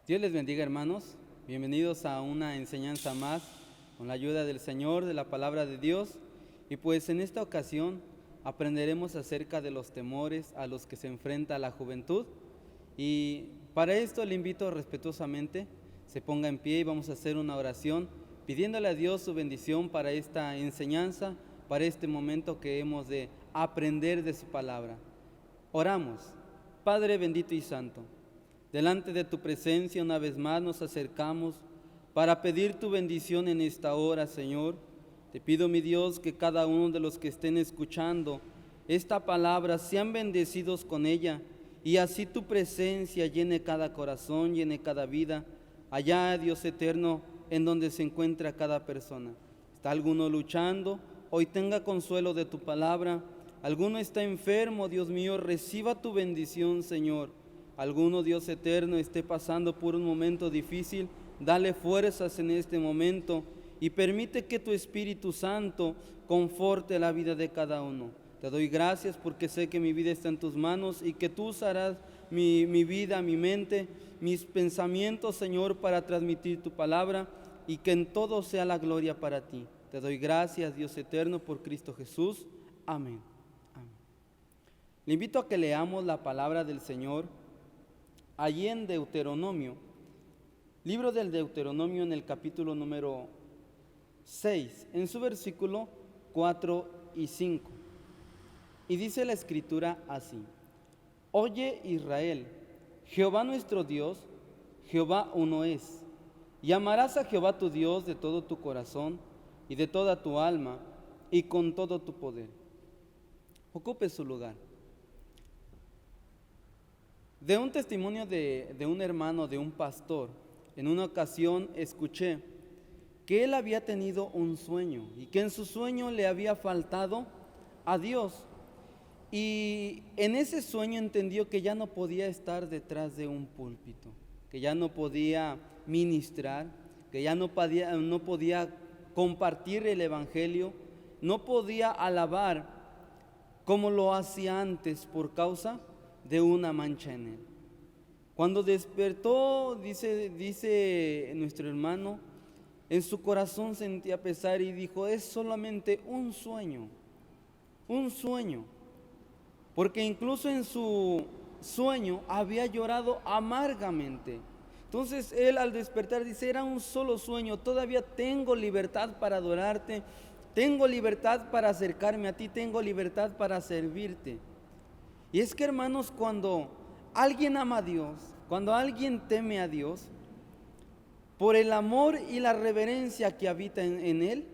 Dios les bendiga, hermanos. Bienvenidos a una enseñanza más con la ayuda del Señor, de la palabra de Dios. Y pues en esta ocasión aprenderemos acerca de los temores a los que se enfrenta la juventud. Y para esto le invito respetuosamente, se ponga en pie y vamos a hacer una oración pidiéndole a Dios su bendición para esta enseñanza, para este momento que hemos de aprender de su palabra. Oramos. Padre bendito y santo, delante de tu presencia una vez más nos acercamos para pedir tu bendición en esta hora, Señor. Te pido, mi Dios, que cada uno de los que estén escuchando esta palabra sean bendecidos con ella y así tu presencia llene cada corazón, llene cada vida, allá, Dios eterno, en donde se encuentra cada persona. ¿Está alguno luchando? Hoy tenga consuelo de tu palabra. Alguno está enfermo, Dios mío, reciba tu bendición, Señor. Alguno, Dios eterno, esté pasando por un momento difícil, dale fuerzas en este momento y permite que tu Espíritu Santo conforte la vida de cada uno. Te doy gracias porque sé que mi vida está en tus manos y que tú usarás mi vida, mi mente, mis pensamientos, Señor, para transmitir tu palabra y que en todo sea la gloria para ti. Te doy gracias, Dios eterno, por Cristo Jesús. Amén. Amén. Le invito a que leamos la palabra del Señor allí en Deuteronomio, libro del Deuteronomio en el capítulo número 6, en su versículo 4 y 5. Y dice la escritura así: Oye Israel, Jehová nuestro Dios, Jehová uno es, y amarás a Jehová tu Dios de todo tu corazón y de toda tu alma y con todo tu poder. Ocupe su lugar. De un testimonio de un hermano, de un pastor, en una ocasión escuché que él había tenido un sueño y que en su sueño le había faltado a Dios. Y en ese sueño entendió que ya no podía estar detrás de un púlpito, que ya no podía ministrar, que ya no podía compartir el evangelio, no podía alabar como lo hacía antes por causa de una mancha en él. Cuando despertó, dice nuestro hermano, en su corazón sentía pesar y dijo: es solamente un sueño, porque incluso en su sueño había llorado amargamente. Entonces él al despertar dice: era un solo sueño, todavía tengo libertad para adorarte, tengo libertad para acercarme a ti, tengo libertad para servirte. Y es que, hermanos, cuando alguien ama a Dios, cuando alguien teme a Dios, por el amor y la reverencia que habita en él,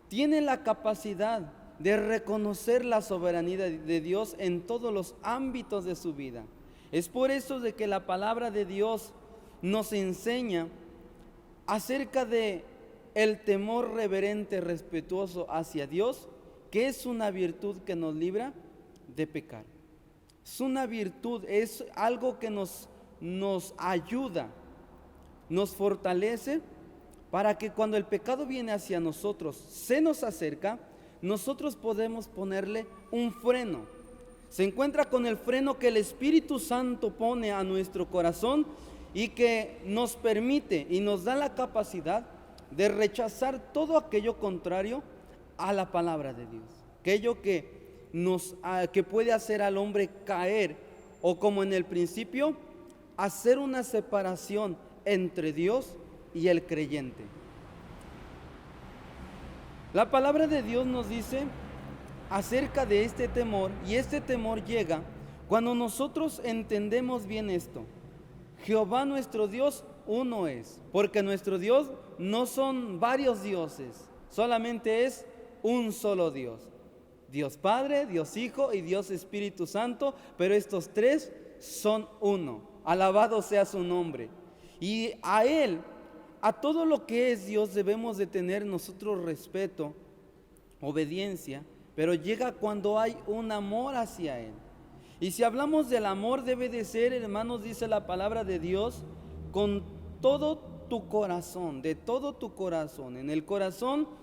tiene la capacidad de reconocer la soberanía de Dios en todos los ámbitos de su vida. Es por eso de que la palabra de Dios nos enseña acerca de el temor reverente, respetuoso hacia Dios, que es una virtud que nos libra de pecar. Es una virtud, es algo que nos ayuda, nos fortalece para que cuando el pecado viene hacia nosotros, se nos acerca, nosotros podemos ponerle un freno. Se encuentra con el freno que el Espíritu Santo pone a nuestro corazón y que nos permite y nos da la capacidad de rechazar todo aquello contrario a la palabra de Dios, aquello que puede hacer al hombre caer, o como en el principio, hacer una separación entre Dios y el creyente. La palabra de Dios nos dice acerca de este temor, y este temor llega cuando nosotros entendemos bien esto: Jehová nuestro Dios uno es, porque nuestro Dios no son varios dioses, solamente es un solo Dios. Dios Padre, Dios Hijo y Dios Espíritu Santo, pero estos tres son uno. Alabado sea su nombre. Y a Él, a todo lo que es Dios, debemos de tener nosotros respeto, obediencia, pero llega cuando hay un amor hacia Él. Y si hablamos del amor, debe de ser, hermanos, dice la palabra de Dios, con todo tu corazón, de todo tu corazón. En el corazón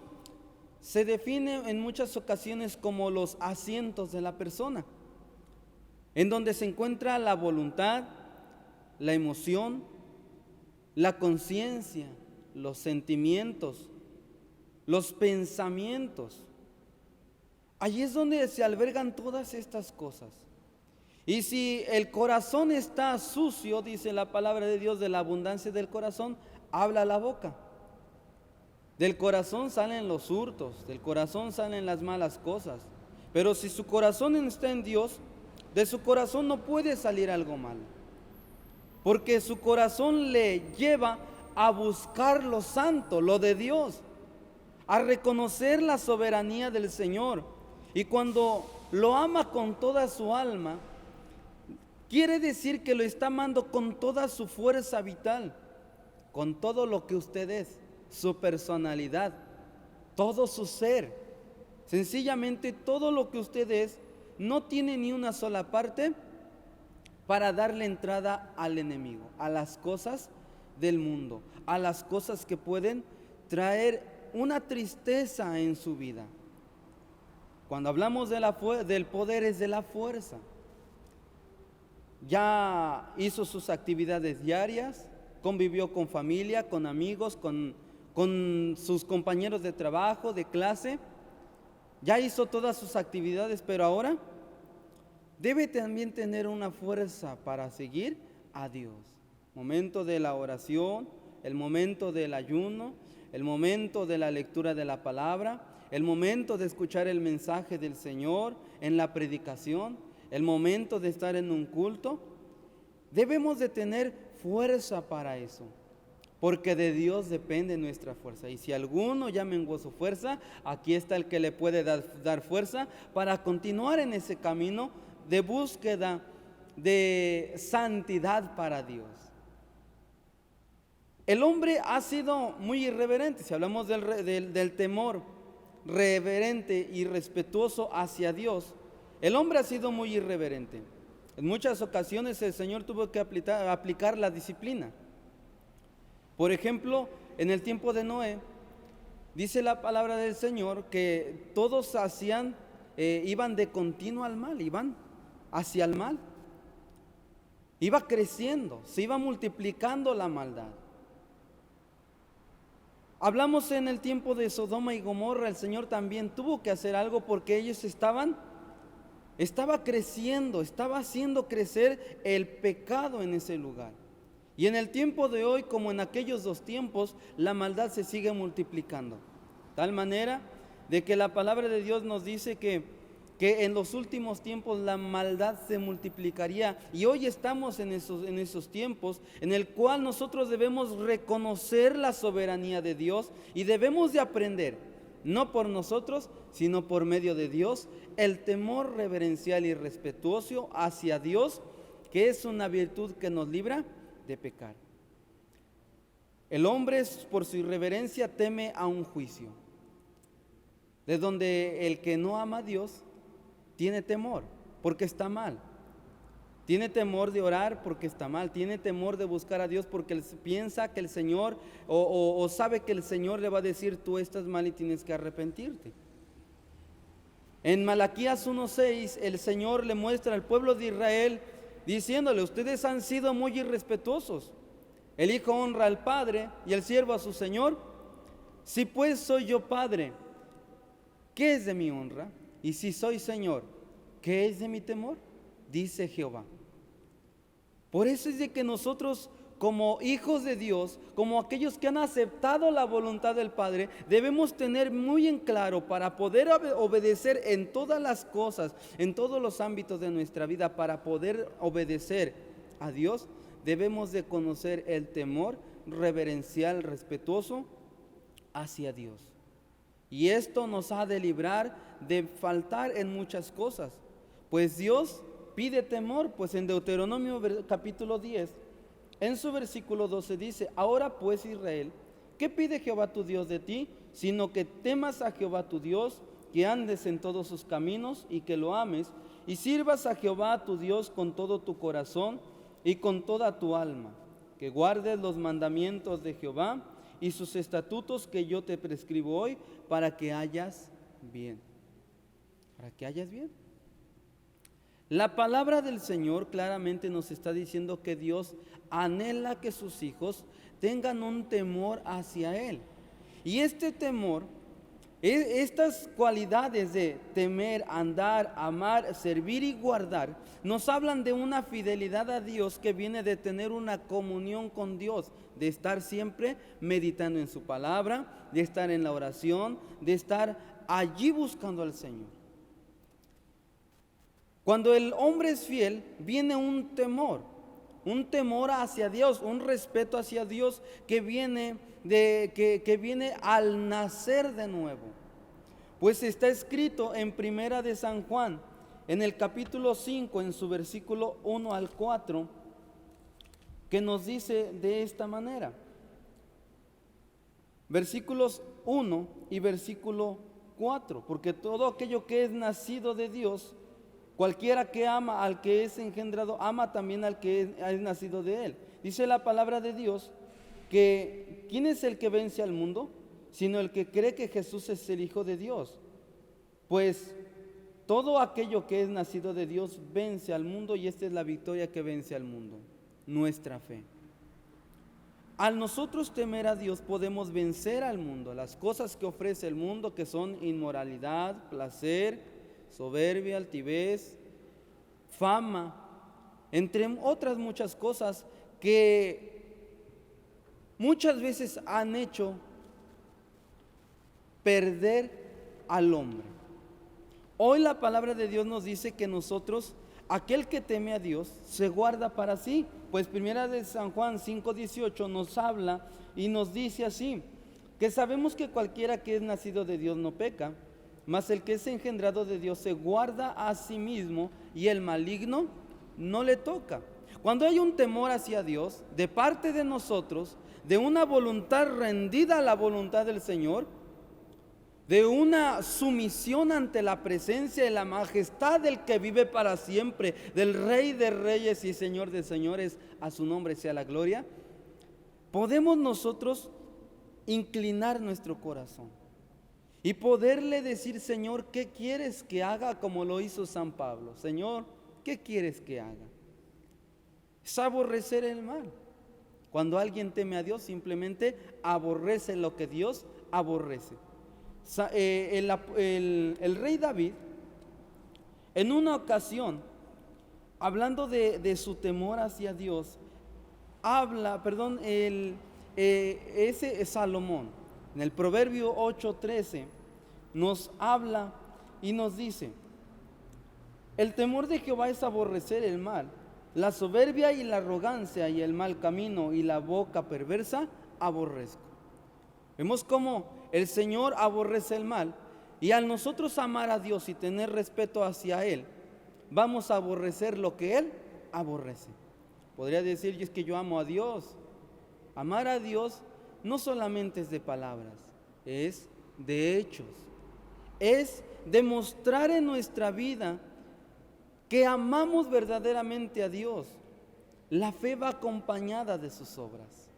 se define en muchas ocasiones como los asientos de la persona, en donde se encuentra la voluntad, la emoción, la conciencia, los sentimientos, los pensamientos. Allí es donde se albergan todas estas cosas. Y si el corazón está sucio, dice la palabra de Dios, de la abundancia del corazón, habla la boca. Del corazón salen los hurtos, del corazón salen las malas cosas. Pero si su corazón está en Dios, de su corazón no puede salir algo malo. Porque su corazón le lleva a buscar lo santo, lo de Dios, a reconocer la soberanía del Señor. Y cuando lo ama con toda su alma, quiere decir que lo está amando con toda su fuerza vital, con todo lo que usted es, su personalidad, todo su ser. Sencillamente todo lo que usted es no tiene ni una sola parte para darle entrada al enemigo, a las cosas del mundo, a las cosas que pueden traer una tristeza en su vida. Cuando hablamos del poder, es de la fuerza. Ya hizo sus actividades diarias, convivió con familia, con amigos, con sus compañeros de trabajo, de clase. Ya hizo todas sus actividades, pero ahora debe también tener una fuerza para seguir a Dios. Momento de la oración, el momento del ayuno, el momento de la lectura de la palabra, el momento de escuchar el mensaje del Señor en la predicación, el momento de estar en un culto. Debemos de tener fuerza para eso, porque de Dios depende nuestra fuerza. Y si alguno ya menguó su fuerza, aquí está el que le puede dar fuerza para continuar en ese camino de búsqueda de santidad para Dios. El hombre ha sido muy irreverente. Si hablamos del temor reverente y respetuoso hacia Dios, el hombre ha sido muy irreverente. En muchas ocasiones el Señor tuvo que aplicar la disciplina. Por ejemplo, en el tiempo de Noé, dice la palabra del Señor que todos iban de continuo al mal, iban hacia el mal. Iba creciendo, se iba multiplicando la maldad. Hablamos en el tiempo de Sodoma y Gomorra, el Señor también tuvo que hacer algo porque ellos estaba creciendo, estaba haciendo crecer el pecado en ese lugar. Y en el tiempo de hoy, como en aquellos dos tiempos, la maldad se sigue multiplicando. Tal manera de que la palabra de Dios nos dice que en los últimos tiempos la maldad se multiplicaría. Y hoy estamos en esos tiempos en el cual nosotros debemos reconocer la soberanía de Dios y debemos de aprender, no por nosotros, sino por medio de Dios, el temor reverencial y respetuoso hacia Dios, que es una virtud que nos libra de pecar. El hombre, por su irreverencia, teme a un juicio, de donde el que no ama a Dios tiene temor porque está mal, tiene temor de orar porque está mal, tiene temor de buscar a Dios porque piensa que el Señor o sabe que el Señor le va a decir: tú estás mal y tienes que arrepentirte. En Malaquías 1:6 el Señor le muestra al pueblo de Israel diciéndole: ustedes han sido muy irrespetuosos. El hijo honra al padre y el siervo a su señor. Si pues soy yo padre, ¿qué es de mi honra? Y si soy señor, ¿qué es de mi temor? Dice Jehová. Por eso es de que nosotros, como hijos de Dios, como aquellos que han aceptado la voluntad del Padre, debemos tener muy en claro, para poder obedecer en todas las cosas, en todos los ámbitos de nuestra vida, para poder obedecer a Dios, debemos de conocer el temor reverencial, respetuoso hacia Dios. Y esto nos ha de librar de faltar en muchas cosas, pues Dios pide temor. Pues en Deuteronomio capítulo 10, en su versículo 12 dice: ahora pues, Israel, ¿qué pide Jehová tu Dios de ti? Sino que temas a Jehová tu Dios, que andes en todos sus caminos y que lo ames, y sirvas a Jehová tu Dios con todo tu corazón y con toda tu alma, que guardes los mandamientos de Jehová y sus estatutos que yo te prescribo hoy, para que hayas bien. Para que hayas bien. La palabra del Señor claramente nos está diciendo que Dios anhela que sus hijos tengan un temor hacia Él. Y este temor, estas cualidades de temer, andar, amar, servir y guardar, nos hablan de una fidelidad a Dios que viene de tener una comunión con Dios, de estar siempre meditando en su palabra, de estar en la oración, de estar allí buscando al Señor. Cuando el hombre es fiel, viene un temor hacia Dios, un respeto hacia Dios que viene al nacer de nuevo. Pues está escrito en Primera de San Juan, en el capítulo 5, en su versículo 1 al 4, que nos dice de esta manera. Versículos 1 y versículo 4, porque todo aquello que es nacido de Dios, cualquiera que ama al que es engendrado, ama también al que es nacido de él. Dice la palabra de Dios que ¿quién es el que vence al mundo? Sino el que cree que Jesús es el Hijo de Dios. Pues todo aquello que es nacido de Dios vence al mundo, y esta es la victoria que vence al mundo, nuestra fe. Al nosotros temer a Dios podemos vencer al mundo, las cosas que ofrece el mundo, que son inmoralidad, placer, soberbia, altivez, fama, entre otras muchas cosas que muchas veces han hecho perder al hombre. Hoy la palabra de Dios nos dice que nosotros, aquel que teme a Dios, se guarda para sí. Pues Primera de San Juan 5:18 nos habla y nos dice así, que sabemos que cualquiera que es nacido de Dios no peca, mas el que es engendrado de Dios se guarda a sí mismo, y el maligno no le toca. Cuando hay un temor hacia Dios de parte de nosotros, de una voluntad rendida a la voluntad del Señor, de una sumisión ante la presencia y la majestad del que vive para siempre, del Rey de Reyes y Señor de Señores, a su nombre sea la gloria, podemos nosotros inclinar nuestro corazón y poderle decir: Señor, ¿qué quieres que haga? Como lo hizo San Pablo. Señor, ¿qué quieres que haga? Es aborrecer el mal. Cuando alguien teme a Dios, simplemente aborrece lo que Dios aborrece. El rey David, en una ocasión, hablando de su temor hacia Dios, ese Salomón, en el Proverbio 8:13, nos habla y nos dice: el temor de Jehová es aborrecer el mal, la soberbia y la arrogancia y el mal camino y la boca perversa aborrezco. Vemos cómo el Señor aborrece el mal, y al nosotros amar a Dios y tener respeto hacia Él, vamos a aborrecer lo que Él aborrece. Podría decir: y es que yo amo a Dios. Amar a Dios no solamente es de palabras, es de hechos. Es demostrar en nuestra vida que amamos verdaderamente a Dios. La fe va acompañada de sus obras.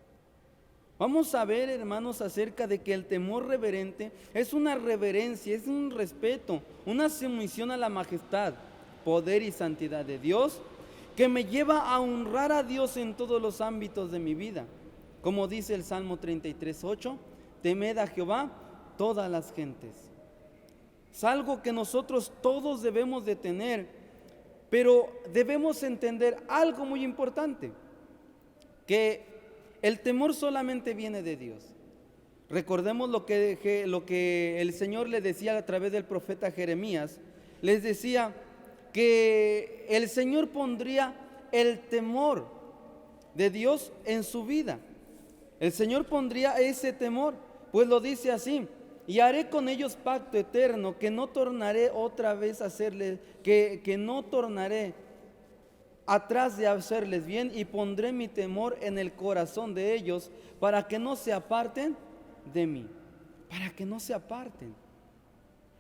Vamos a ver, hermanos, acerca de que el temor reverente es una reverencia, es un respeto, una sumisión a la majestad, poder y santidad de Dios, que me lleva a honrar a Dios en todos los ámbitos de mi vida. Como dice el Salmo 33:8, temed a Jehová todas las gentes. Es algo que nosotros todos debemos de tener, pero debemos entender algo muy importante, que el temor solamente viene de Dios. Recordemos lo que el Señor le decía a través del profeta Jeremías. Les decía que el Señor pondría el temor de Dios en su vida. El Señor pondría ese temor, pues lo dice así: y haré con ellos pacto eterno, que no tornaré otra vez a hacerles, que no tornaré atrás de hacerles bien, y pondré mi temor en el corazón de ellos, para que no se aparten de mí. Para que no se aparten.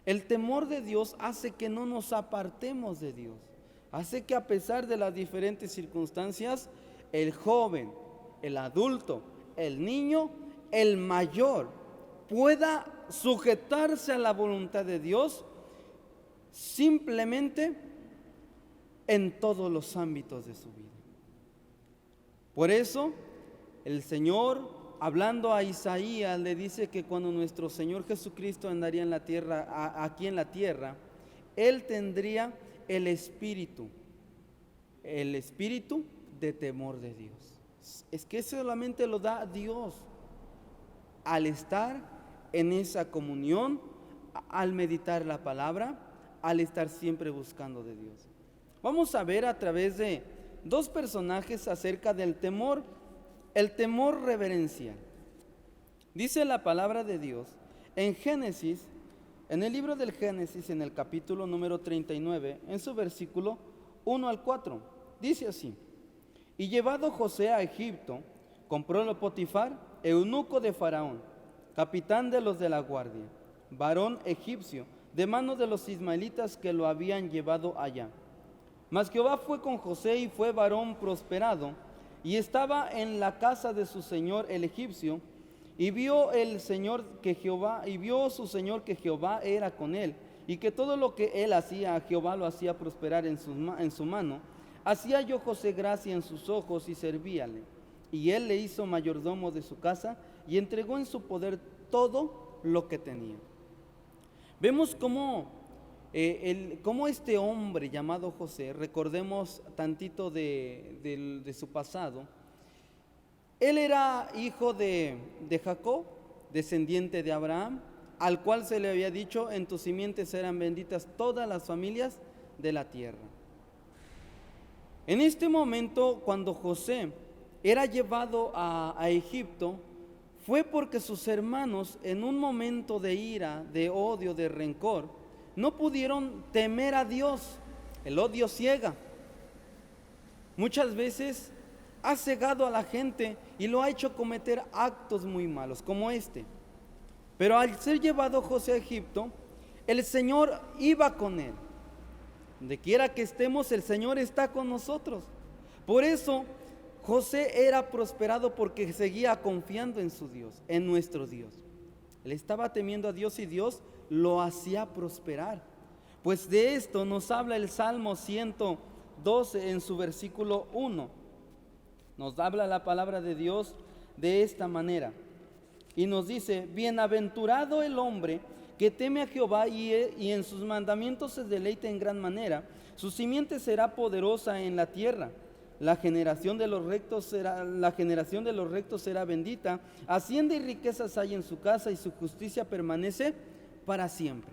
El temor de Dios hace que no nos apartemos de Dios. Hace que, a pesar de las diferentes circunstancias, el joven, el adulto, el niño, el mayor, pueda sujetarse a la voluntad de Dios simplemente en todos los ámbitos de su vida. Por eso, el Señor, hablando a Isaías, le dice que cuando nuestro Señor Jesucristo andaría en la tierra, aquí en la tierra, Él tendría el espíritu de temor de Dios. Es que solamente lo da Dios al estar en esa comunión, al meditar la palabra, al estar siempre buscando de Dios. Vamos a ver a través de dos personajes acerca del temor, el temor reverencial. Dice la palabra de Dios en Génesis, en el libro del Génesis, en el capítulo número 39, en su versículo 1 al 4, dice así: y llevado José a Egipto, comprólo Potifar, eunuco de Faraón, capitán de los de la guardia, varón egipcio, de mano de los ismaelitas que lo habían llevado allá. Mas Jehová fue con José y fue varón prosperado, y estaba en la casa de su señor el egipcio, y vio su señor que Jehová era con él, y que todo lo que él hacía, Jehová lo hacía prosperar en su mano. Hacía yo José gracia en sus ojos y servíale. Y él le hizo mayordomo de su casa y entregó en su poder todo lo que tenía. Vemos cómo este hombre llamado José, recordemos tantito de su pasado. Él era hijo de Jacob, descendiente de Abraham, al cual se le había dicho: en tus simientes serán benditas todas las familias de la tierra. En este momento, cuando José era llevado a Egipto, fue porque sus hermanos, en un momento de ira, de odio, de rencor, no pudieron temer a Dios. El odio ciega. Muchas veces ha cegado a la gente y lo ha hecho cometer actos muy malos, como este. Pero al ser llevado José a Egipto, el Señor iba con él. Donde quiera que estemos, el Señor está con nosotros. Por eso José era prosperado, porque seguía confiando en su Dios, en nuestro Dios. Él estaba temiendo a Dios y Dios lo hacía prosperar. Pues de esto nos habla el Salmo 112 en su versículo 1. Nos habla la palabra de Dios de esta manera. Y nos dice: bienaventurado el hombre que teme a Jehová y en sus mandamientos se deleita en gran manera. Su simiente será poderosa en la tierra. La generación de los rectos será bendita. Hacienda y riquezas hay en su casa, y su justicia permanece para siempre.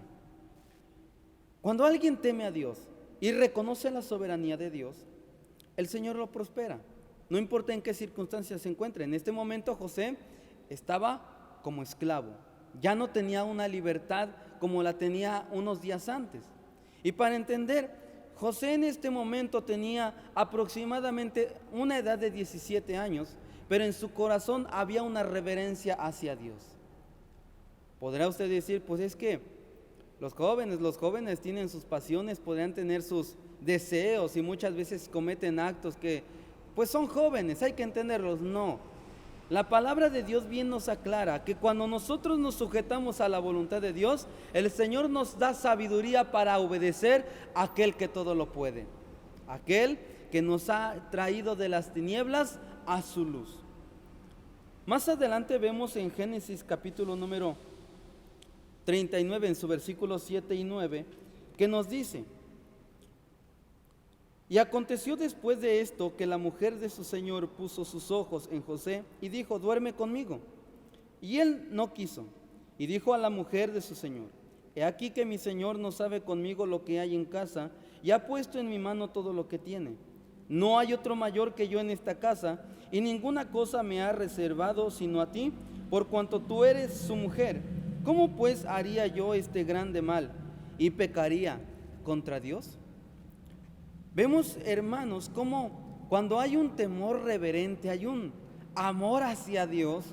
Cuando alguien teme a Dios y reconoce la soberanía de Dios, el Señor lo prospera. No importa en qué circunstancias se encuentre. En este momento José estaba como esclavo. Ya no tenía una libertad como la tenía unos días antes. Y para entender, José en este momento tenía aproximadamente una edad de 17 años, pero en su corazón había una reverencia hacia Dios. Podrá usted decir: pues es que los jóvenes tienen sus pasiones, podrán tener sus deseos y muchas veces cometen actos que pues son jóvenes, hay que entenderlos. No. La palabra de Dios bien nos aclara que cuando nosotros nos sujetamos a la voluntad de Dios, el Señor nos da sabiduría para obedecer a aquel que todo lo puede, aquel que nos ha traído de las tinieblas a su luz. Más adelante vemos en Génesis capítulo número 39, en su versículos 7 y 9, que nos dice: y aconteció después de esto que la mujer de su señor puso sus ojos en José y dijo: duerme conmigo. Y él no quiso. Y dijo a la mujer de su señor: he aquí que mi señor no sabe conmigo lo que hay en casa, y ha puesto en mi mano todo lo que tiene. No hay otro mayor que yo en esta casa, y ninguna cosa me ha reservado sino a ti, por cuanto tú eres su mujer. ¿Cómo pues haría yo este grande mal y pecaría contra Dios? Vemos, hermanos, cómo cuando hay un temor reverente, hay un amor hacia Dios,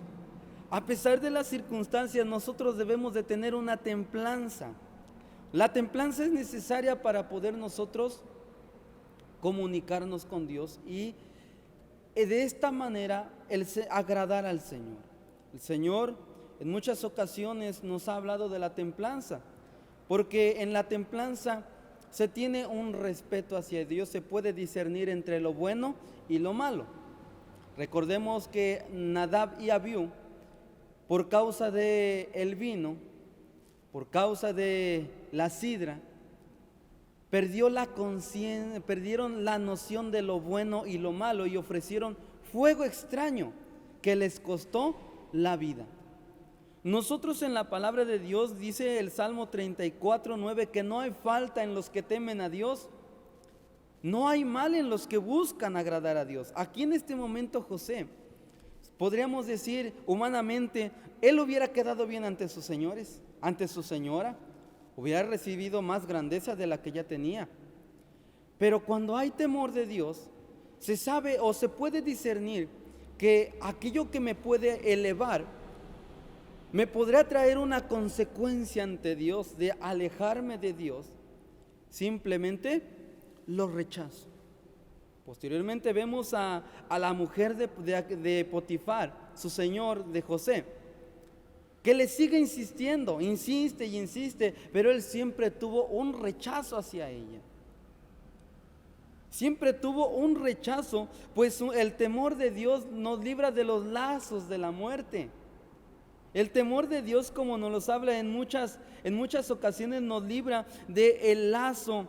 a pesar de las circunstancias, nosotros debemos de tener una templanza. La templanza es necesaria para poder nosotros comunicarnos con Dios y de esta manera agradar al Señor. El Señor en muchas ocasiones nos ha hablado de la templanza, porque en la templanza se tiene un respeto hacia Dios, se puede discernir entre lo bueno y lo malo. Recordemos que Nadab y Abiú, por causa de el vino, por causa de la sidra, perdieron la noción de lo bueno y lo malo y ofrecieron fuego extraño que les costó la vida. Nosotros en la palabra de Dios dice el Salmo 34:9 que no hay falta en los que temen a Dios, no hay mal en los que buscan agradar a Dios. Aquí en este momento José, podríamos decir humanamente, él hubiera quedado bien ante sus señores, ante su señora, hubiera recibido más grandeza de la que ya tenía. Pero cuando hay temor de Dios, se sabe o se puede discernir que aquello que me puede elevar me podrá traer una consecuencia ante Dios de alejarme de Dios. Simplemente lo rechazo. Posteriormente vemos a la mujer de Potifar, su señor de José, que le sigue insistiendo, insiste y insiste, pero él siempre tuvo un rechazo hacia ella. Siempre tuvo un rechazo, pues el temor de Dios nos libra de los lazos de la muerte. El temor de Dios, como nos los habla en muchas ocasiones, nos libra del lazo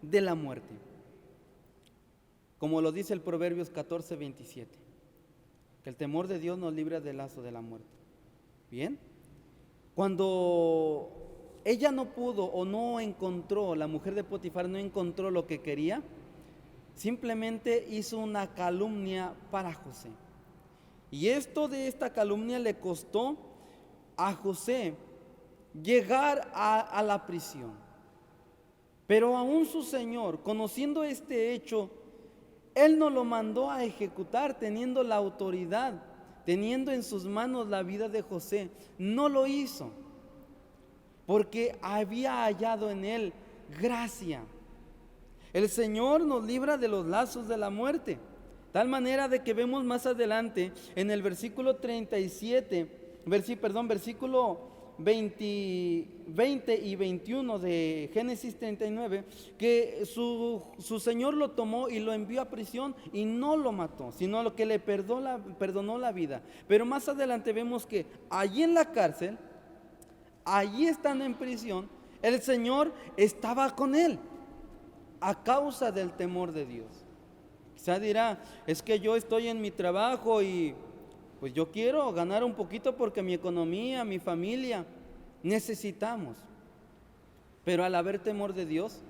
de la muerte. Como lo dice el Proverbios 14:27, que el temor de Dios nos libra del lazo de la muerte. Bien, cuando ella no pudo o no encontró, la mujer de Potifar no encontró lo que quería, simplemente hizo una calumnia para José. Y esta calumnia le costó a José llegar a la prisión. Pero aún su señor, conociendo este hecho, él no lo mandó a ejecutar, teniendo la autoridad, teniendo en sus manos la vida de José. No lo hizo, porque había hallado en él gracia. El Señor nos libra de los lazos de la muerte, tal manera de que vemos más adelante en el versículo 20 y 21 de Génesis 39, que su Señor lo tomó y lo envió a prisión y no lo mató, sino lo que le perdonó la vida. Pero más adelante vemos que allí en la cárcel, allí estando en prisión, el Señor estaba con él a causa del temor de Dios. Quizá dirá, es que yo estoy en mi trabajo y pues yo quiero ganar un poquito porque mi economía, mi familia, necesitamos. Pero al haber temor de Dios,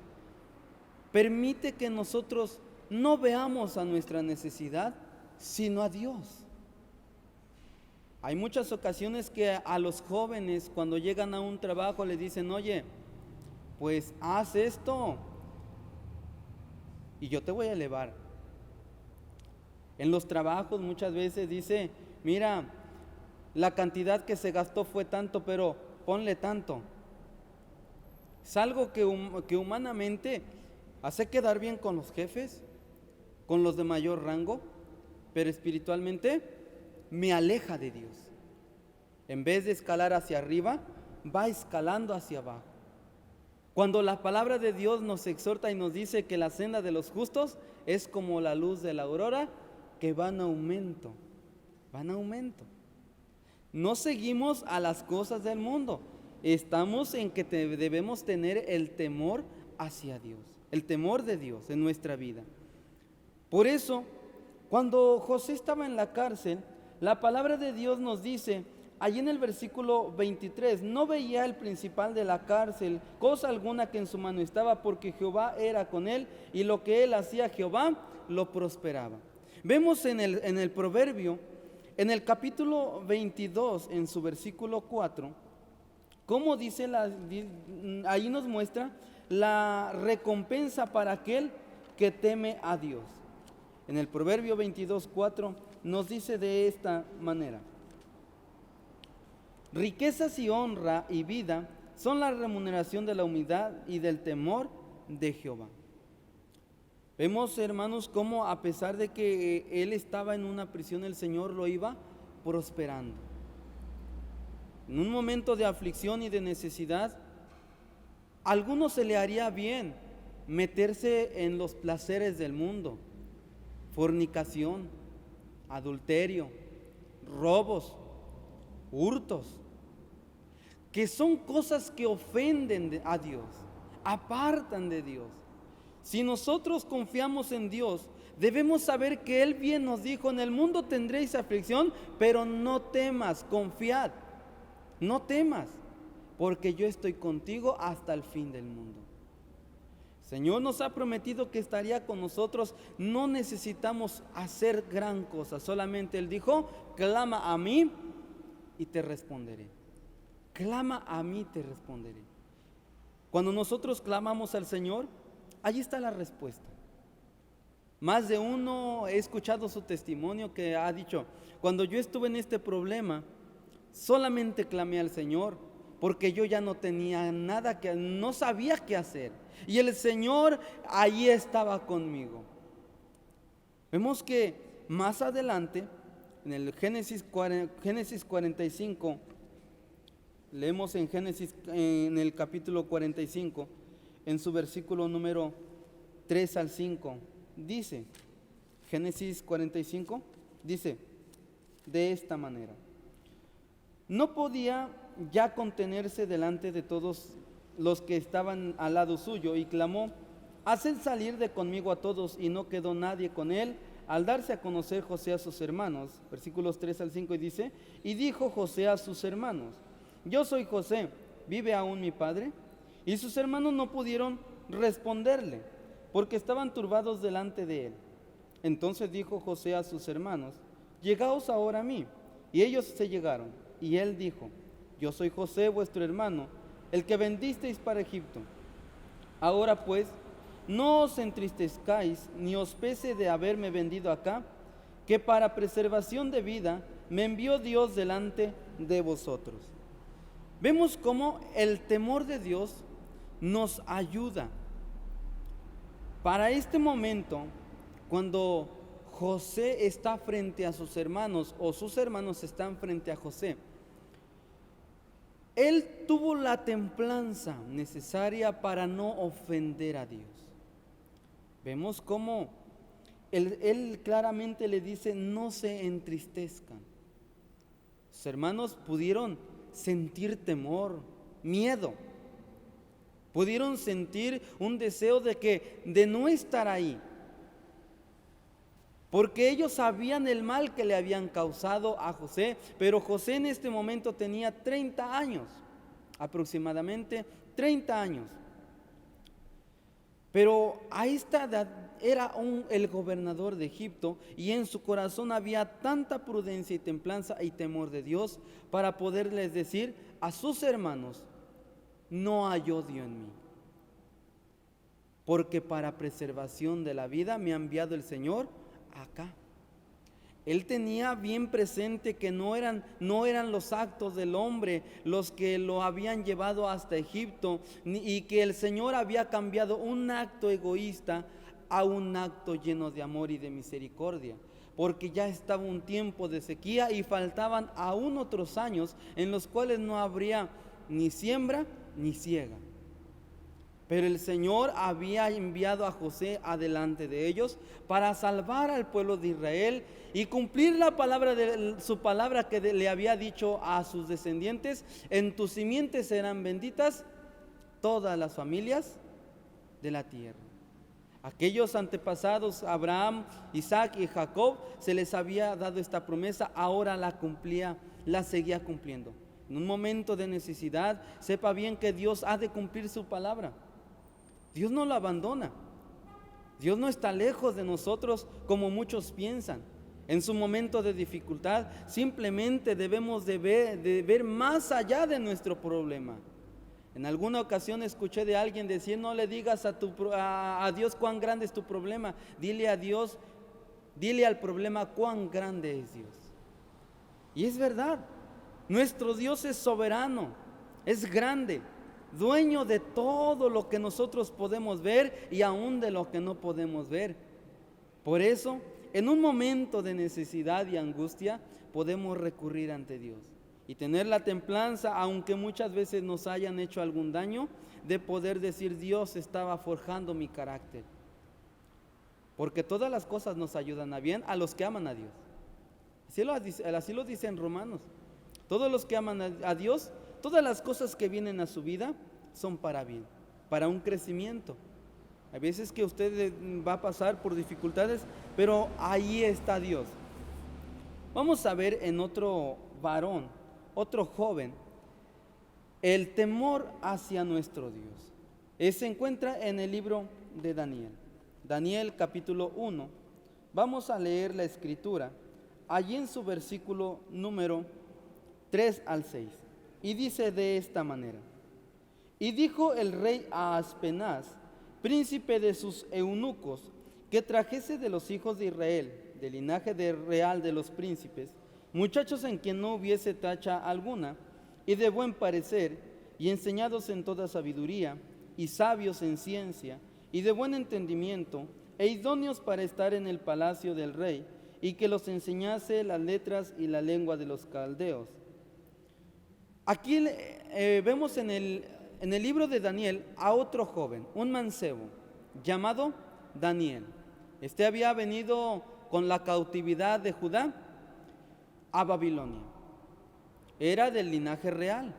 permite que nosotros no veamos a nuestra necesidad, sino a Dios. Hay muchas ocasiones que a los jóvenes cuando llegan a un trabajo les dicen, oye, pues haz esto y yo te voy a elevar. En los trabajos muchas veces dice, mira, la cantidad que se gastó fue tanto, pero ponle tanto. Es algo que humanamente hace quedar bien con los jefes, con los de mayor rango, pero espiritualmente me aleja de Dios. En vez de escalar hacia arriba, va escalando hacia abajo. Cuando la palabra de Dios nos exhorta y nos dice que la senda de los justos es como la luz de la aurora, que va en aumento, va en aumento. No seguimos a las cosas del mundo, estamos en que debemos tener el temor hacia Dios, el temor de Dios en nuestra vida. Por eso, cuando José estaba en la cárcel, la palabra de Dios nos dice, allí en el versículo 23, no veía el principal de la cárcel cosa alguna que en su mano estaba, porque Jehová era con él, y lo que él hacía Jehová lo prosperaba. Vemos en el proverbio, en el capítulo 22, en su versículo 4, cómo dice, ahí nos muestra la recompensa para aquel que teme a Dios. En el proverbio 22:4 nos dice de esta manera: riquezas y honra y vida son la remuneración de la humildad y del temor de Jehová. Vemos, hermanos, cómo a pesar de que él estaba en una prisión, el Señor lo iba prosperando. En un momento de aflicción y de necesidad, a algunos se le haría bien meterse en los placeres del mundo, fornicación, adulterio, robos, hurtos, que son cosas que ofenden a Dios, apartan de Dios. Si nosotros confiamos en Dios, debemos saber que Él bien nos dijo: en el mundo tendréis aflicción, pero no temas, confiad, no temas, porque yo estoy contigo hasta el fin del mundo. Señor nos ha prometido que estaría con nosotros. No necesitamos hacer gran cosa, solamente Él dijo: clama a mí y te responderé. Clama a mí, te responderé. Cuando nosotros clamamos al Señor, allí está la respuesta. Más de uno he escuchado su testimonio que ha dicho: cuando yo estuve en este problema, solamente clamé al Señor, porque yo ya no tenía nada no sabía qué hacer. Y el Señor allí estaba conmigo. Vemos que más adelante, en el Génesis 45, leemos en Génesis, en el capítulo 45, en su versículo número 3 al 5, dice, Génesis 45, dice de esta manera: no podía ya contenerse delante de todos los que estaban al lado suyo, y clamó: haced salir de conmigo a todos. Y no quedó nadie con él al darse a conocer José a sus hermanos. Versículos 3 al 5, y dice: y dijo José a sus hermanos: yo soy José, ¿vive aún mi padre? Y sus hermanos no pudieron responderle, porque estaban turbados delante de él. Entonces dijo José a sus hermanos: llegaos ahora a mí. Y ellos se llegaron, y él dijo: yo soy José, vuestro hermano, el que vendisteis para Egipto. Ahora pues, no os entristezcáis, ni os pese de haberme vendido acá, que para preservación de vida me envió Dios delante de vosotros. Vemos cómo el temor de Dios nos ayuda. Para este momento, cuando José está frente a sus hermanos, o sus hermanos están frente a José, él tuvo la templanza necesaria para no ofender a Dios. Vemos cómo él claramente le dice: no se entristezcan. Sus hermanos pudieron sentir temor, miedo, pudieron sentir un deseo de no estar ahí, porque ellos sabían el mal que le habían causado a José. Pero José en este momento tenía 30 años, aproximadamente 30 años. Pero a esta edad era el gobernador de Egipto, y en su corazón había tanta prudencia y templanza y temor de Dios para poderles decir a sus hermanos: no hay odio en mí, porque para preservación de la vida me ha enviado el Señor acá. Él tenía bien presente que no eran los actos del hombre los que lo habían llevado hasta Egipto, y que el Señor había cambiado un acto egoísta a un acto lleno de amor y de misericordia, porque ya estaba un tiempo de sequía y faltaban aún otros años en los cuales no habría ni siembra ni siega. Pero el Señor había enviado a José adelante de ellos para salvar al pueblo de Israel y cumplir la palabra su palabra que le había dicho a sus descendientes: en tus simientes serán benditas todas las familias de la tierra. Aquellos antepasados, Abraham, Isaac y Jacob, se les había dado esta promesa, ahora la seguía cumpliendo. En un momento de necesidad, sepa bien que Dios ha de cumplir su palabra. Dios no lo abandona. Dios no está lejos de nosotros como muchos piensan. En su momento de dificultad, simplemente debemos de ver más allá de nuestro problema. En alguna ocasión escuché de alguien decir: no le digas a Dios cuán grande es tu problema, dile al problema cuán grande es Dios. Y es verdad, nuestro Dios es soberano, es grande, dueño de todo lo que nosotros podemos ver y aún de lo que no podemos ver. Por eso, en un momento de necesidad y angustia, podemos recurrir ante Dios. y tener la templanza, aunque muchas veces nos hayan hecho algún daño, de poder decir: Dios estaba forjando mi carácter. Porque todas las cosas nos ayudan a bien a los que aman a Dios. Así lo dice en Romanos. Todos los que aman a Dios, todas las cosas que vienen a su vida son para bien, para un crecimiento. Hay veces que usted va a pasar por dificultades, pero ahí está Dios. Vamos a ver en otro varón, otro joven, el temor hacia nuestro Dios. Se encuentra en el libro de Daniel. Daniel capítulo 1. Vamos a leer la escritura allí en su versículo número 3 al 6. Y dice de esta manera: y dijo el rey a Aspenaz, príncipe de sus eunucos, que trajese de los hijos de Israel, del linaje real de los príncipes, muchachos en quien no hubiese tacha alguna, y de buen parecer, y enseñados en toda sabiduría, y sabios en ciencia, y de buen entendimiento, e idóneos para estar en el palacio del rey, y que los enseñase las letras y la lengua de los caldeos. Aquí vemos en el libro de Daniel a otro joven, un mancebo, llamado Daniel. Este había venido con la cautividad de Judá a Babilonia. Era del linaje real,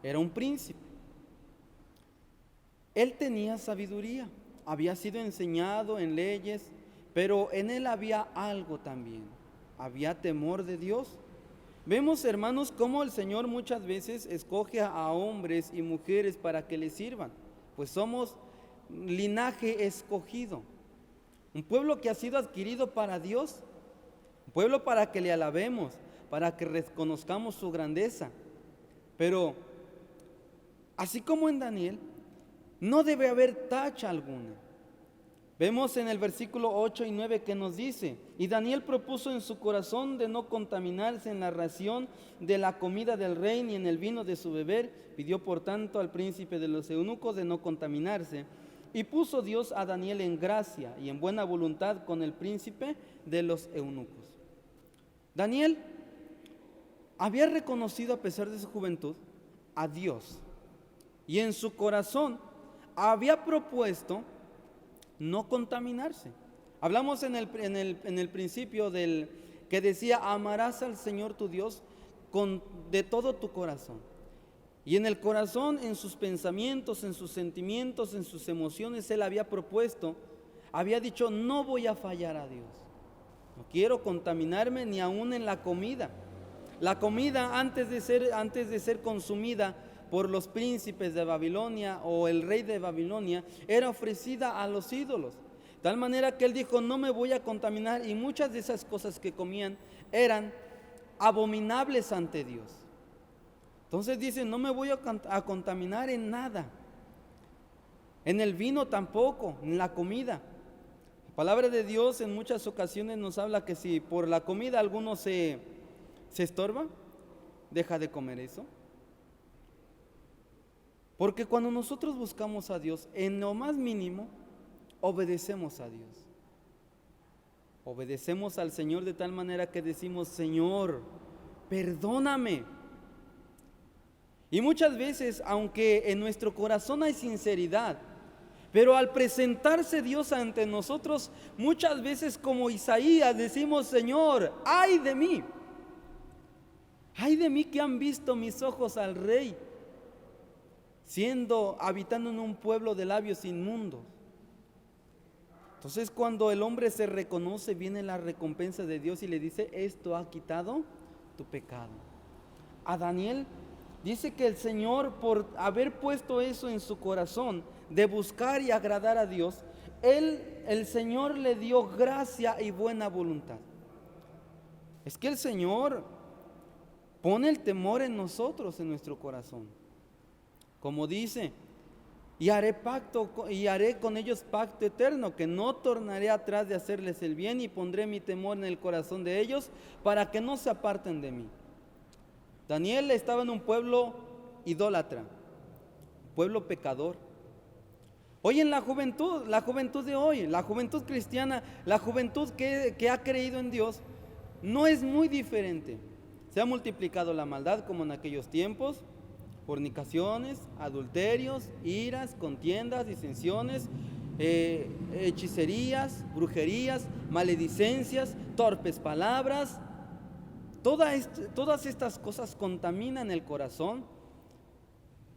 era un príncipe. Él tenía sabiduría, había sido enseñado en leyes, pero en él había algo también, había temor de Dios. Vemos, hermanos, cómo el Señor muchas veces escoge a hombres y mujeres para que le sirvan, pues somos linaje escogido, un pueblo que ha sido adquirido para Dios, un pueblo para que le alabemos, para que reconozcamos su grandeza. Pero así como en Daniel, no debe haber tacha alguna. Vemos en el versículo 8 y 9 que nos dice: y Daniel propuso en su corazón de no contaminarse en la ración de la comida del rey ni en el vino de su beber. Pidió por tanto al príncipe de los eunucos de no contaminarse. Y puso Dios a Daniel en gracia y en buena voluntad con el príncipe de los eunucos. Daniel había reconocido, a pesar de su juventud, a Dios, y en su corazón había propuesto no contaminarse. Hablamos en el principio del que decía: amarás al Señor tu Dios de todo tu corazón. Y en el corazón, en sus pensamientos, en sus sentimientos, en sus emociones, él había propuesto, había dicho: no voy a fallar a Dios, no quiero contaminarme ni aún en la comida. La comida, antes de ser consumida por los príncipes de Babilonia o el rey de Babilonia, era ofrecida a los ídolos. De tal manera que él dijo: no me voy a contaminar, y muchas de esas cosas que comían eran abominables ante Dios. Entonces dice: no me voy a contaminar en nada, en el vino tampoco, en la comida. La palabra de Dios en muchas ocasiones nos habla que si por la comida alguno se estorba, deja de comer eso. Porque cuando nosotros buscamos a Dios, en lo más mínimo, obedecemos a Dios. Obedecemos al Señor de tal manera que decimos: Señor, perdóname. Y muchas veces, aunque en nuestro corazón hay sinceridad, pero al presentarse Dios ante nosotros, muchas veces como Isaías decimos: Señor, ay de mí que han visto mis ojos al Rey, habitando en un pueblo de labios inmundos. Entonces, cuando el hombre se reconoce, viene la recompensa de Dios y le dice: esto ha quitado tu pecado. A Daniel dice que el Señor, por haber puesto eso en su corazón de buscar y agradar a Dios, el Señor le dio gracia y buena voluntad. Es que el Señor pone el temor en nosotros, en nuestro corazón. Como dice: y haré con ellos pacto eterno, que no tornaré atrás de hacerles el bien, y pondré mi temor en el corazón de ellos para que no se aparten de mí. Daniel estaba en un pueblo idólatra, un pueblo pecador. Hoy en la juventud de hoy, la juventud cristiana, la juventud que ha creído en Dios, no es muy diferente. Se ha multiplicado la maldad como en aquellos tiempos, fornicaciones, adulterios, iras, contiendas, disensiones, hechicerías, brujerías, maledicencias, torpes palabras. Todas estas cosas contaminan el corazón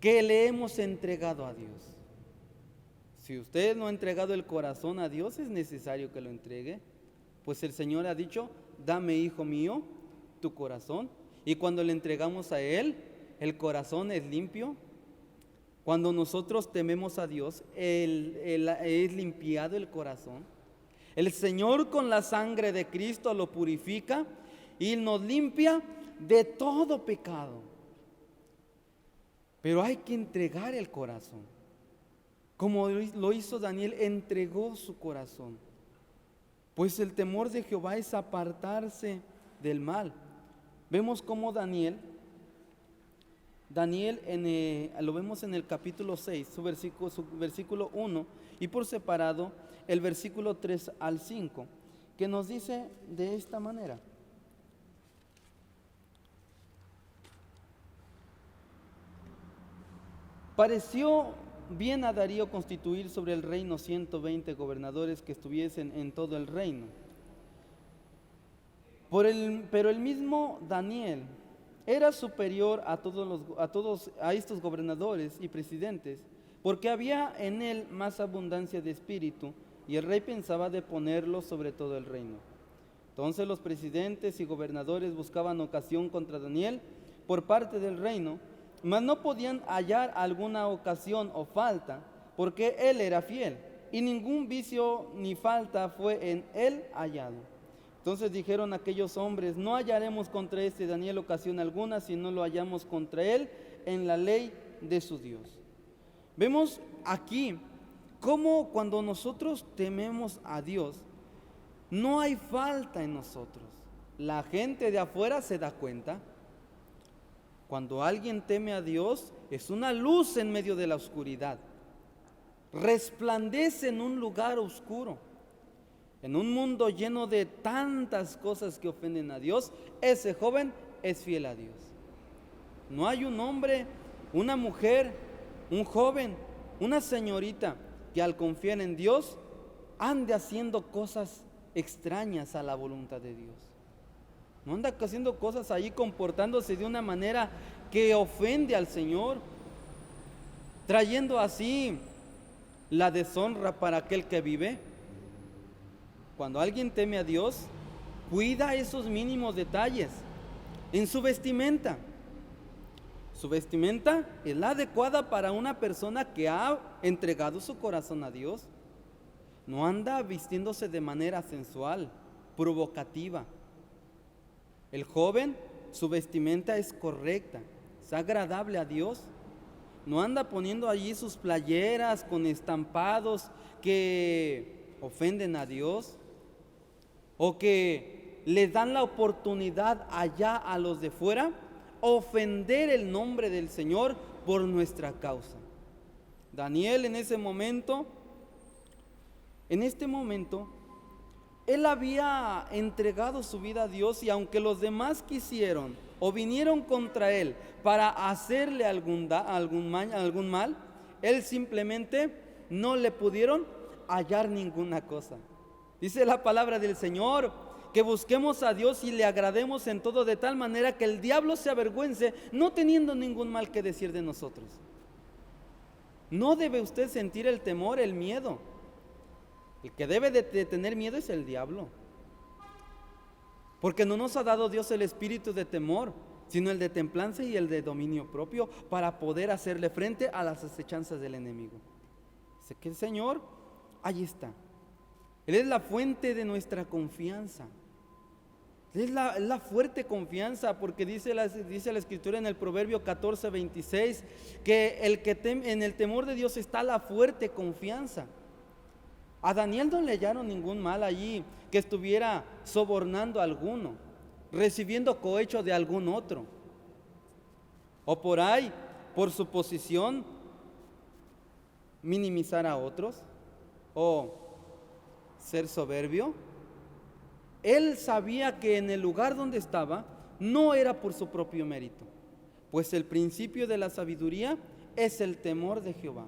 que le hemos entregado a Dios. Si usted no ha entregado el corazón a Dios, es necesario que lo entregue, pues el Señor ha dicho: dame, hijo mío, tu corazón. Y cuando le entregamos a Él, el corazón es limpio. Cuando nosotros tememos a Dios, es limpiado el corazón. El Señor con la sangre de Cristo lo purifica y nos limpia de todo pecado. Pero hay que entregar el corazón. Como lo hizo Daniel, entregó su corazón. Pues el temor de Jehová es apartarse del mal. Vemos cómo Daniel lo vemos en el capítulo 6, su versículo 1, y por separado el versículo 3 al 5, que nos dice de esta manera: pareció bien a Darío constituir sobre el reino 120 gobernadores que estuviesen en todo el reino. Pero el mismo Daniel era superior a estos gobernadores y presidentes, porque había en él más abundancia de espíritu, y el rey pensaba de ponerlo sobre todo el reino. Entonces los presidentes y gobernadores buscaban ocasión contra Daniel por parte del reino, mas no podían hallar alguna ocasión o falta, porque él era fiel, y ningún vicio ni falta fue en él hallado. Entonces dijeron aquellos hombres: no hallaremos contra este Daniel ocasión alguna, si no lo hallamos contra él en la ley de su Dios. Vemos aquí cómo cuando nosotros tememos a Dios, no hay falta en nosotros. La gente de afuera se da cuenta. Cuando alguien teme a Dios, es una luz en medio de la oscuridad. Resplandece en un lugar oscuro. En un mundo lleno de tantas cosas que ofenden a Dios, ese joven es fiel a Dios. No hay un hombre, una mujer, un joven, una señorita que al confiar en Dios ande haciendo cosas extrañas a la voluntad de Dios. No anda haciendo cosas ahí, comportándose de una manera que ofende al Señor, trayendo así la deshonra para aquel que vive. Cuando alguien teme a Dios, cuida esos mínimos detalles en su vestimenta. Su vestimenta es la adecuada para una persona que ha entregado su corazón a Dios. No anda vistiéndose de manera sensual, provocativa. El joven, su vestimenta es correcta, es agradable a Dios. No anda poniendo allí sus playeras con estampados que ofenden a Dios, o que le dan la oportunidad allá a los de fuera ofender el nombre del Señor por nuestra causa. Daniel en este momento, él había entregado su vida a Dios, y aunque los demás quisieron o vinieron contra él para hacerle algún mal, él simplemente no le pudieron hallar ninguna cosa. Dice la palabra del Señor que busquemos a Dios y le agrademos en todo, de tal manera que el diablo se avergüence, no teniendo ningún mal que decir de nosotros. No debe usted sentir el temor, el miedo. El que debe de tener miedo es el diablo, porque no nos ha dado Dios el espíritu de temor, sino el de templanza y el de dominio propio, para poder hacerle frente a las acechanzas del enemigo. Dice que el Señor, ahí está. Él es la fuente de nuestra confianza. Es la fuerte confianza, porque dice la Escritura en el Proverbio 14:26 que en el temor de Dios está la fuerte confianza. A Daniel no le hallaron ningún mal allí, que estuviera sobornando a alguno, recibiendo cohecho de algún otro, o por ahí, por su posición, minimizar a otros, o ser soberbio. Él sabía que en el lugar donde estaba no era por su propio mérito, pues el principio de la sabiduría es el temor de Jehová.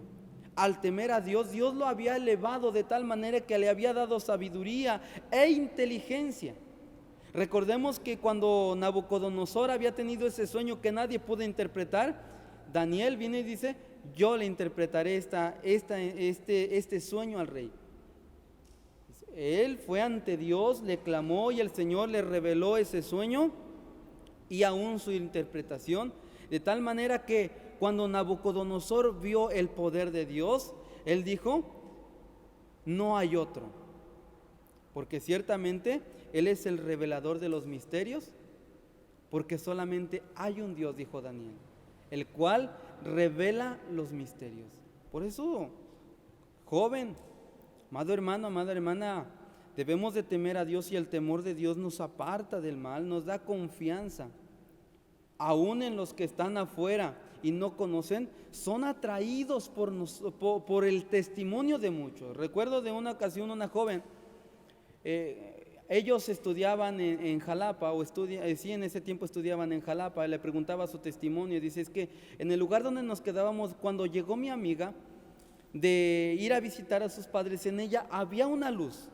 Al temer a Dios, Dios lo había elevado de tal manera que le había dado sabiduría e inteligencia. Recordemos que cuando Nabucodonosor había tenido ese sueño que nadie pudo interpretar, Daniel viene y dice: yo le interpretaré este sueño al rey. Él fue ante Dios, le clamó y el Señor le reveló ese sueño y aún su interpretación, de tal manera que cuando Nabucodonosor vio el poder de Dios, él dijo: no hay otro, porque ciertamente Él es el revelador de los misterios, porque solamente hay un Dios, dijo Daniel, el cual revela los misterios. Por eso, joven, amado hermano, amada hermana, debemos de temer a Dios, y el temor de Dios nos aparta del mal, nos da confianza. Aún en los que están afuera y no conocen, son atraídos por el testimonio de muchos. Recuerdo de una ocasión una joven, ellos estudiaban en Jalapa, sí, en ese tiempo estudiaban en Jalapa. Le preguntaba su testimonio, dice: es que en el lugar donde nos quedábamos, cuando llegó mi amiga de ir a visitar a sus padres, en ella había una luz,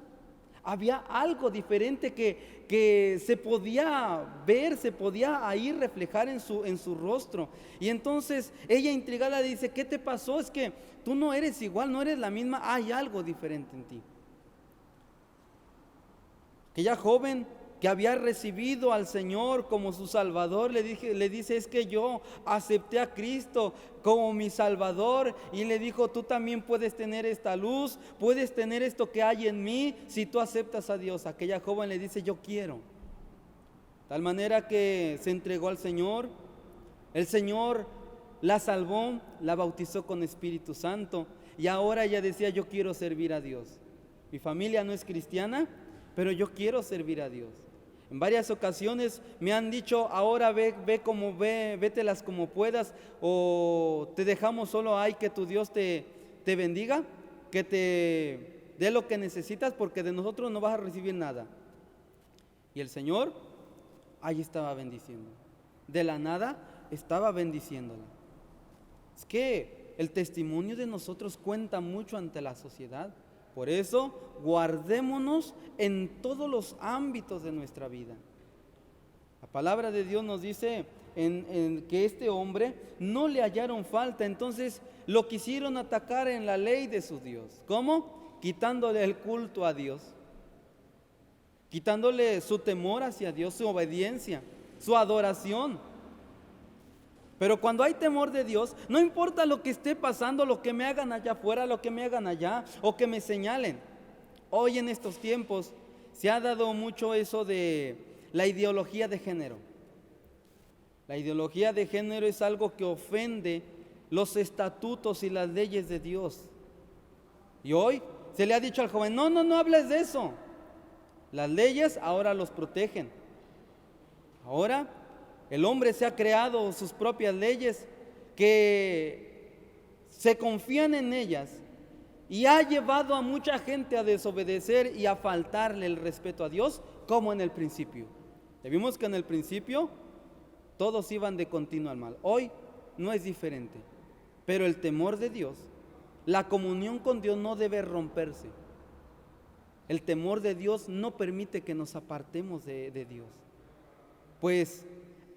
había algo diferente que se podía ver, se podía ahí reflejar en su rostro. Y entonces ella, intrigada, dice: ¿qué te pasó? Es que tú no eres igual, no eres la misma, hay algo diferente en ti. Aquella joven que había recibido al Señor como su Salvador, le dice: es que yo acepté a Cristo como mi Salvador. Y le dijo: tú también puedes tener esta luz, puedes tener esto que hay en mí, si tú aceptas a Dios. Aquella joven le dice: yo quiero. Tal manera que se entregó al Señor. El Señor la salvó, la bautizó con Espíritu Santo, y ahora ella decía: yo quiero servir a Dios. Mi familia no es cristiana, pero yo quiero servir a Dios. En varias ocasiones me han dicho: ahora vételas como puedas, o te dejamos solo ahí, que tu Dios te bendiga, que te dé lo que necesitas, porque de nosotros no vas a recibir nada. Y el Señor ahí estaba bendiciendo, de la nada estaba bendiciéndola. Es que el testimonio de nosotros cuenta mucho ante la sociedad. Por eso, guardémonos en todos los ámbitos de nuestra vida. La palabra de Dios nos dice en que este hombre no le hallaron falta, entonces lo quisieron atacar en la ley de su Dios. ¿Cómo? Quitándole el culto a Dios, quitándole su temor hacia Dios, su obediencia, su adoración. Pero cuando hay temor de Dios, no importa lo que esté pasando, lo que me hagan allá afuera, lo que me hagan allá, o que me señalen. Hoy en estos tiempos se ha dado mucho eso de la ideología de género. La ideología de género es algo que ofende los estatutos y las leyes de Dios. Y hoy se le ha dicho al joven: no hables de eso. Las leyes ahora los protegen. Ahora el hombre se ha creado sus propias leyes, que se confían en ellas, y ha llevado a mucha gente a desobedecer y a faltarle el respeto a Dios, como en el principio. Vimos que en el principio todos iban de continuo al mal. Hoy no es diferente, pero el temor de Dios, la comunión con Dios no debe romperse. El temor de Dios no permite que nos apartemos de Dios. Pues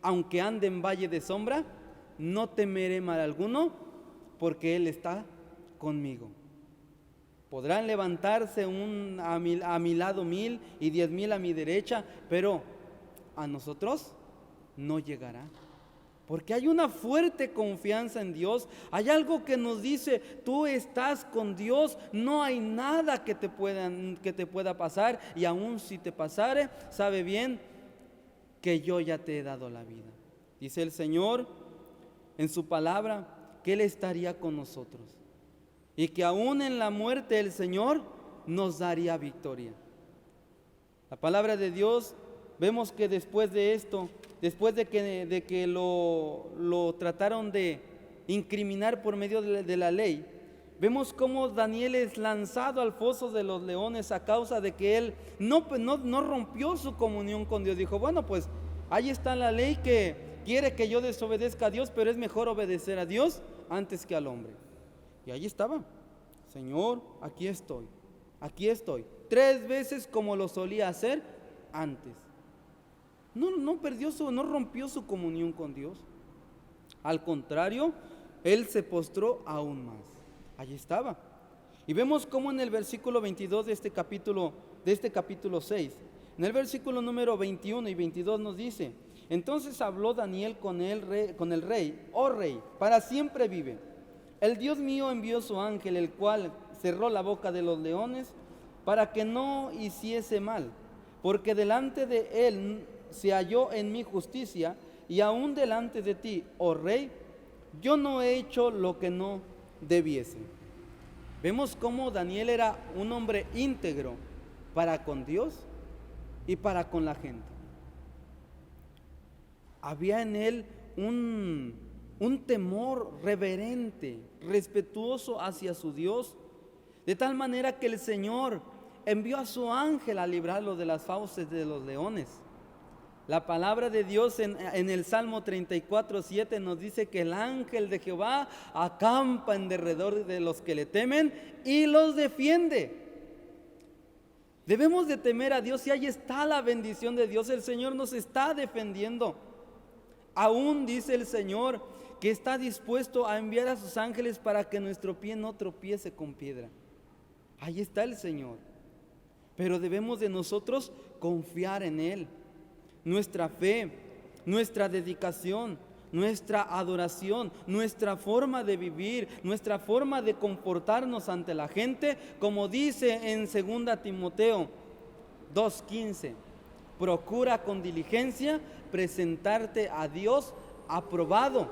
aunque ande en valle de sombra, no temeré mal alguno, porque Él está conmigo. Podrán levantarse a mi lado 1000 y 10,000 a mi derecha, pero a nosotros no llegará. Porque hay una fuerte confianza en Dios. Hay algo que nos dice: tú estás con Dios, no hay nada que te pueda pasar, y aun si te pasare, sabe bien que yo ya te he dado la vida. Dice el Señor en su palabra que Él estaría con nosotros, y que aún en la muerte el Señor nos daría victoria. La palabra de Dios, vemos que después de esto, después de que lo trataron de incriminar por medio de la ley, vemos cómo Daniel es lanzado al foso de los leones a causa de que él no rompió su comunión con Dios. Dijo: bueno, pues Ahí está la ley que quiere que yo desobedezca a Dios, pero es mejor obedecer a Dios antes que al hombre. Y ahí estaba: Señor, aquí estoy, aquí estoy. 3 veces como lo solía hacer antes. No rompió su comunión con Dios. Al contrario, él se postró aún más. Allí estaba. Y vemos cómo en el versículo 22 de este capítulo 6, en el versículo número 21 y 22 nos dice: entonces habló Daniel con el rey: oh rey, para siempre vive. El Dios mío envió su ángel, el cual cerró la boca de los leones para que no hiciese mal, porque delante de él se halló en mi justicia, y aún delante de ti, oh rey, yo no he hecho lo que no debiese. Vemos cómo Daniel era un hombre íntegro para con Dios y para con la gente. Había en él un temor reverente, respetuoso hacia su Dios, de tal manera que el Señor envió a su ángel a librarlo de las fauces de los leones. La palabra de Dios en el Salmo 34:7 nos dice que el ángel de Jehová acampa en derredor de los que le temen y los defiende. Debemos de temer a Dios, y ahí está la bendición de Dios. El Señor nos está defendiendo. Aún dice el Señor que está dispuesto a enviar a sus ángeles para que nuestro pie no tropiece con piedra. Ahí está el Señor. Pero debemos de nosotros confiar en Él. Nuestra fe, nuestra dedicación, nuestra adoración, nuestra forma de vivir, nuestra forma de comportarnos ante la gente, como dice en 2 Timoteo 2:15: procura con diligencia presentarte a Dios aprobado,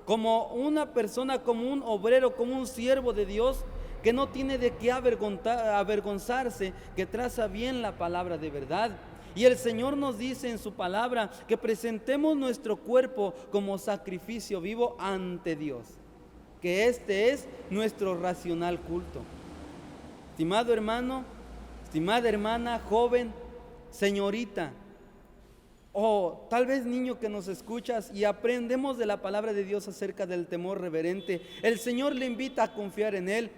como una persona, como un obrero, como un siervo de Dios, que no tiene de qué avergonzarse, que traza bien la palabra de verdad. Y el Señor nos dice en su palabra que presentemos nuestro cuerpo como sacrificio vivo ante Dios, que este es nuestro racional culto. Estimado hermano, estimada hermana, joven, señorita, o tal vez niño que nos escuchas y aprendemos de la palabra de Dios acerca del temor reverente, el Señor le invita a confiar en Él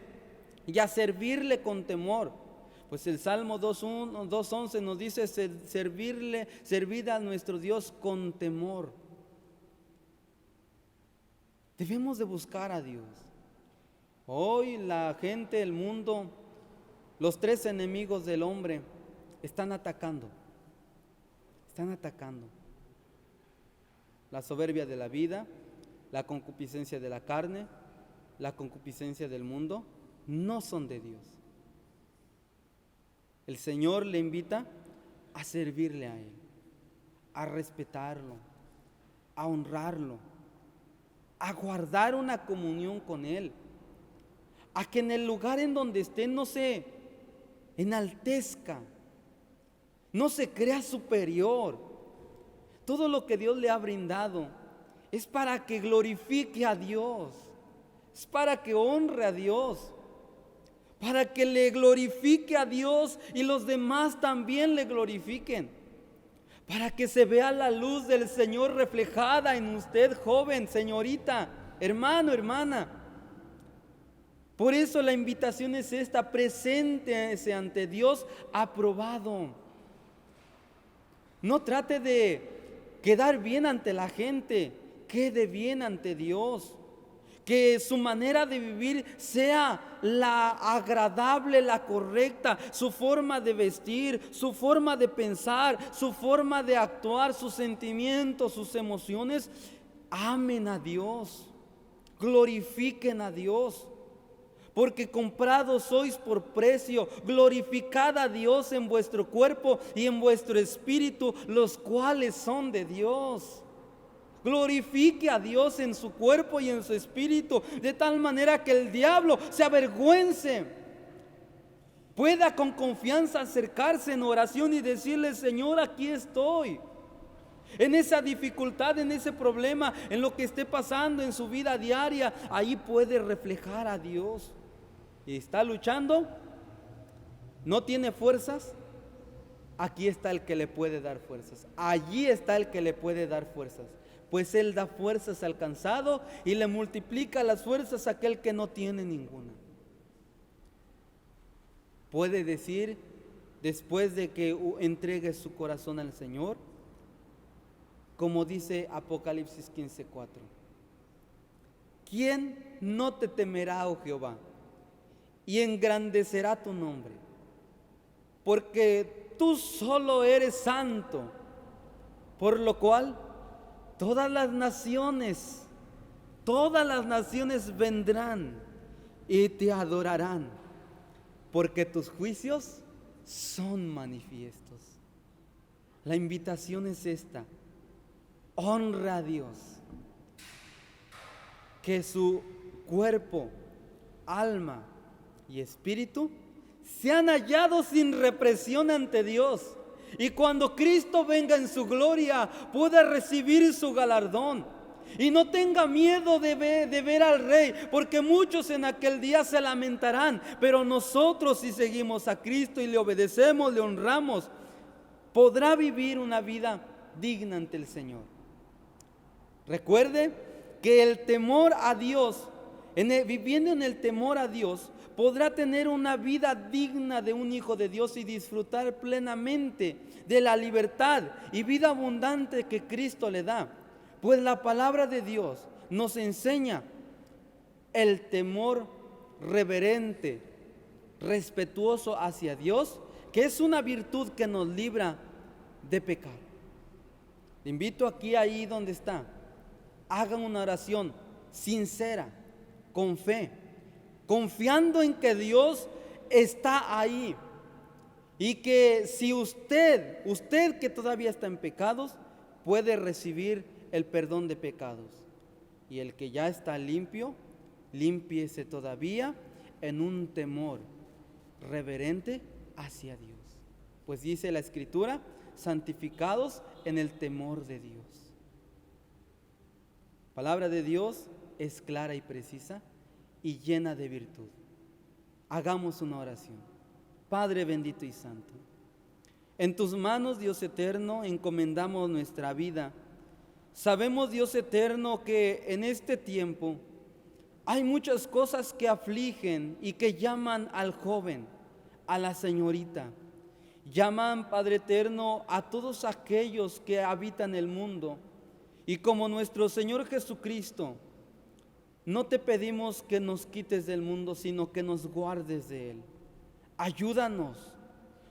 y a servirle con temor. Pues el Salmo 2:11 nos dice: servid a nuestro Dios con temor. Debemos de buscar a Dios. Hoy la gente, el mundo, los 3 enemigos del hombre están atacando. La soberbia de la vida, la concupiscencia de la carne, la concupiscencia del mundo, no son de Dios. El Señor le invita a servirle a Él, a respetarlo, a honrarlo, a guardar una comunión con Él, a que en el lugar en donde esté no se enaltezca, no se crea superior. Todo lo que Dios le ha brindado es para que glorifique a Dios, es para que honre a Dios, para que le glorifique a Dios y los demás también le glorifiquen, para que se vea la luz del Señor reflejada en usted, joven, señorita, hermano, hermana. Por eso la invitación es esta: preséntese ante Dios aprobado. No trate de quedar bien ante la gente, quede bien ante Dios. Que su manera de vivir sea la agradable, la correcta, su forma de vestir, su forma de pensar, su forma de actuar, sus sentimientos, sus emociones. Amen a Dios, glorifiquen a Dios, porque comprados sois por precio. Glorificad a Dios en vuestro cuerpo y en vuestro espíritu, los cuales son de Dios. Glorifique a Dios en su cuerpo y en su espíritu, de tal manera que el diablo se avergüence, pueda con confianza acercarse en oración y decirle: Señor, aquí estoy. En esa dificultad, en ese problema, en lo que esté pasando en su vida diaria, ahí puede reflejar a Dios. Y está luchando, no tiene fuerzas, aquí está el que le puede dar fuerzas. Allí está el que le puede dar fuerzas. Pues Él da fuerzas al cansado y le multiplica las fuerzas a aquel que no tiene ninguna. Puede decir, después de que entregue su corazón al Señor, como dice Apocalipsis 15:4: ¿quién no te temerá, oh Jehová, y engrandecerá tu nombre? Porque tú solo eres santo, por lo cual todas las naciones vendrán y te adorarán, porque tus juicios son manifiestos. La invitación es esta: honra a Dios, que su cuerpo, alma y espíritu sean hallados sin represión ante Dios, y cuando Cristo venga en su gloria pueda recibir su galardón. Y no tenga miedo de ver al Rey, porque muchos en aquel día se lamentarán, pero nosotros, si seguimos a Cristo y le obedecemos, le honramos, podrá vivir una vida digna ante el Señor. Recuerde que el temor a Dios, viviendo en el temor a Dios, podrá tener una vida digna de un hijo de Dios y disfrutar plenamente de la libertad y vida abundante que Cristo le da. Pues la palabra de Dios nos enseña el temor reverente, respetuoso hacia Dios, que es una virtud que nos libra de pecar. Le invito aquí, ahí donde está, hagan una oración sincera, con fe, confiando en que Dios está ahí, y que si usted que todavía está en pecados, puede recibir el perdón de pecados, y el que ya está limpio, límpiese todavía en un temor reverente hacia Dios. Pues dice la Escritura: santificados en el temor de Dios. Palabra de Dios es clara y precisa y llena de virtud. Hagamos una oración. Padre bendito y santo, en tus manos, Dios eterno, encomendamos nuestra vida. Sabemos, Dios eterno, que en este tiempo hay muchas cosas que afligen y que llaman al joven, a la señorita. Llaman, Padre eterno, a todos aquellos que habitan el mundo. Y como nuestro Señor Jesucristo, no te pedimos que nos quites del mundo, sino que nos guardes de él. Ayúdanos.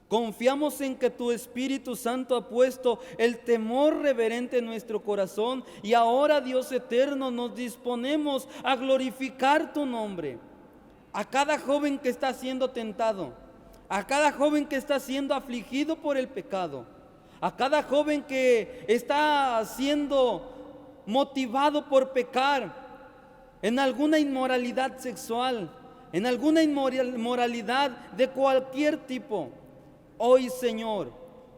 Confiamos en que tu Espíritu Santo ha puesto el temor reverente en nuestro corazón, y ahora, Dios eterno, nos disponemos a glorificar tu nombre. A cada joven que está siendo tentado, a cada joven que está siendo afligido por el pecado, a cada joven que está siendo motivado por pecar en alguna inmoralidad sexual, en alguna inmoralidad de cualquier tipo. Hoy, Señor,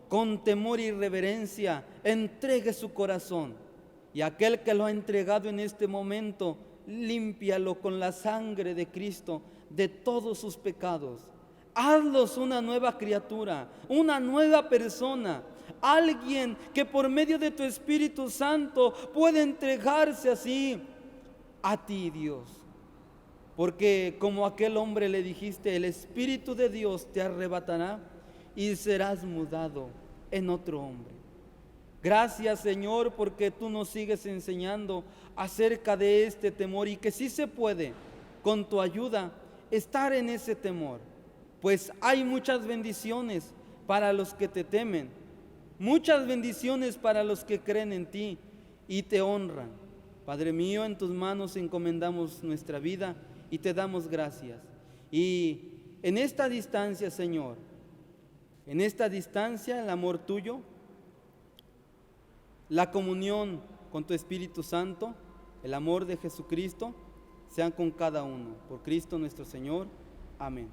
con temor y reverencia, entregue su corazón, y aquel que lo ha entregado en este momento, límpialo con la sangre de Cristo de todos sus pecados. Hazlos una nueva criatura, una nueva persona, alguien que por medio de tu Espíritu Santo puede entregarse así a ti, Dios. Porque como aquel hombre le dijiste: el Espíritu de Dios te arrebatará y serás mudado en otro hombre. Gracias, Señor, porque tú nos sigues enseñando acerca de este temor, y que sí se puede, con tu ayuda, estar en ese temor. Pues hay muchas bendiciones para los que te temen, muchas bendiciones para los que creen en ti y te honran. Padre mío, en tus manos encomendamos nuestra vida y te damos gracias. Y en esta distancia, Señor, en esta distancia, el amor tuyo, la comunión con tu Espíritu Santo, el amor de Jesucristo, sean con cada uno. Por Cristo nuestro Señor. Amén.